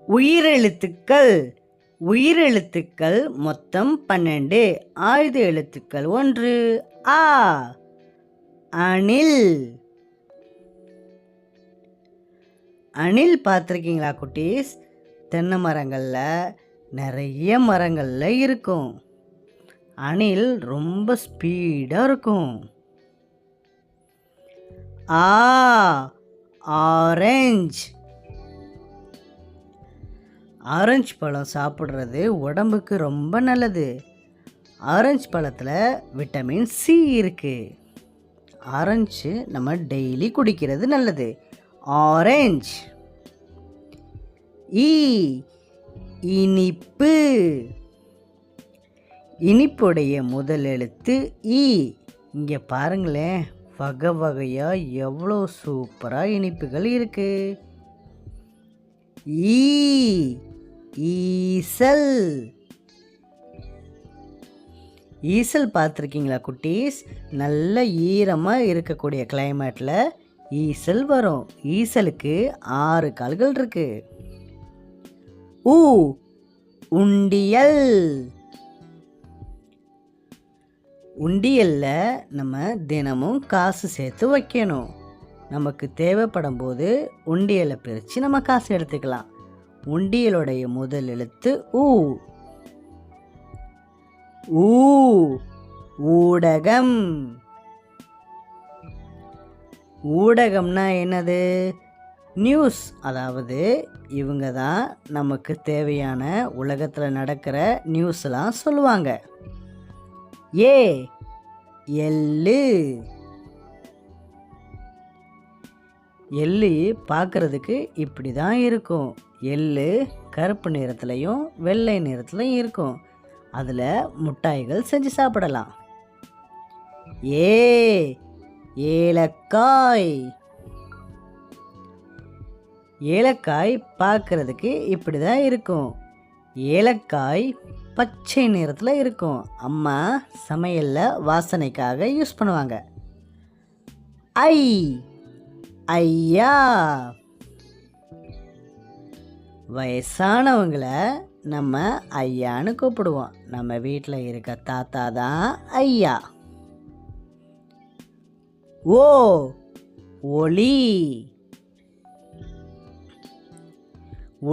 உயிரெழுத்துக்கள். உயிரெழுத்துக்கள் மொத்தம் 12. ஆயுத எழுத்துக்கள் 1. ஆ. அணில். அணில் பார்த்துருக்கீங்களா குட்டீஸ்? தென்னை மரங்களில் நிறைய மரங்களில் இருக்கும். அணில் ரொம்ப ஸ்பீடாக இருக்கும். ஆ. ஆரஞ்சு. ஆரஞ்சு பழம் சாப்பிட்றது உடம்புக்கு ரொம்ப நல்லது. ஆரஞ்சு பழத்தில் விட்டமின் சி இருக்குது. ஆரஞ்சு நம்ம டெய்லி குடிக்கிறது நல்லது. ஆரஞ்சு. ஈ. இனிப்பு. இனிப்புடைய முதல் எழுத்து ஈ. இங்கே பாருங்களேன், வகை வகையாக எவ்வளோ சூப்பராக இனிப்புகள் இருக்குது. ஈ. ஈசல். ஈசல் பார்த்துருக்கீங்களா குட்டீஸ்? நல்ல ஈரமாக இருக்கக்கூடிய கிளைமேட்டில் ஈசல் வரும். ஈசலுக்கு 6 கால்கள் இருக்கு. ஊ. உண்டியல். உண்டியல்ல நம்ம தினமும் காசு சேர்த்து வைக்கணும். நமக்கு தேவைப்படும் போது உண்டியலை பிரித்து நம்ம காசு எடுத்துக்கலாம். உண்டியலுடைய முதல் எழுத்து ஊ. ஊ. ஊடகம். ஊடகம்னா என்னது? நியூஸ். அதாவது இவங்க தான் நமக்கு தேவையான உலகத்தில் நடக்கிற நியூஸ்லாம் சொல்லுவாங்க. ஏ. எள்ளு. எள்ளு பார்க்குறதுக்கு இப்படி தான் இருக்கும். எள்ளு கருப்பு நிறத்துலையும் வெள்ளை நிறத்துலையும் இருக்கும். அதில் முட்டாய்கள் செஞ்சு சாப்பிடலாம். ஏ. ஏலக்காய். ஏலக்காய் பார்க்குறதுக்கு இப்படி தான் இருக்கும். ஏலக்காய் பச்சை நிறத்தில் இருக்கும். அம்மா சமையலில் வாசனைக்காக யூஸ் பண்ணுவாங்க. ஐ. ஐயா. வயசானவங்களை நம்ம ஐயான்னு கூப்பிடுவோம். நம்ம வீட்டில் இருக்க தாத்தா தான் ஐயா. ஓ. ஒளி.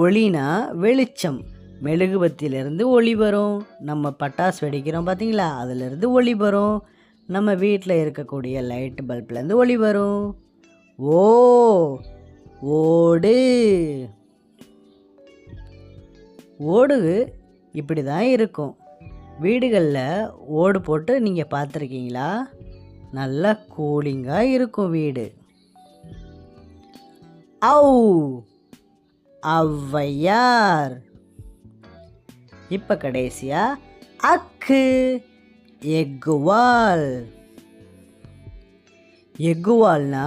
ஒளினா வெளிச்சம். மெழுகுபத்தியிலேருந்து ஒளி வரும். நம்ம பட்டாசு வெடிக்கிறோம் பார்த்தீங்களா, அதிலிருந்து ஒளி வரும். நம்ம வீட்டில் இருக்கக்கூடிய லைட் பல்ப்லேருந்து ஒளி வரும். ஓ. ஓடு. ஓடு இப்படி தான் இருக்கும். வீடுகளில் ஓடு போட்டு நீங்கள் பார்த்துருக்கீங்களா? நல்லா கூலிங்காக இருக்கும் வீடு. ஔ. ஔவையார். இப்போ கடைசியாக அக்கு. எக்குவால். எக்குவால்னா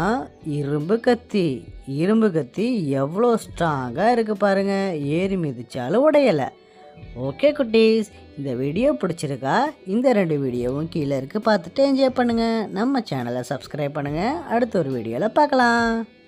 இரும்பு கத்தி. இரும்பு கத்தி எவ்வளோ ஸ்ட்ராங்காக இருக்குது பாருங்கள். ஏறி மிதிச்சாலும் உடையலை. ஓகே குட்டீஸ், இந்த வீடியோ பிடிச்சிருக்கா? இந்த 2 வீடியோவும் கீழே இருக்குது, பார்த்துட்டு என்ஜாய் பண்ணுங்கள். நம்ம சேனலை சப்ஸ்கிரைப் பண்ணுங்கள். அடுத்த ஒரு வீடியோவில் பார்க்கலாம்.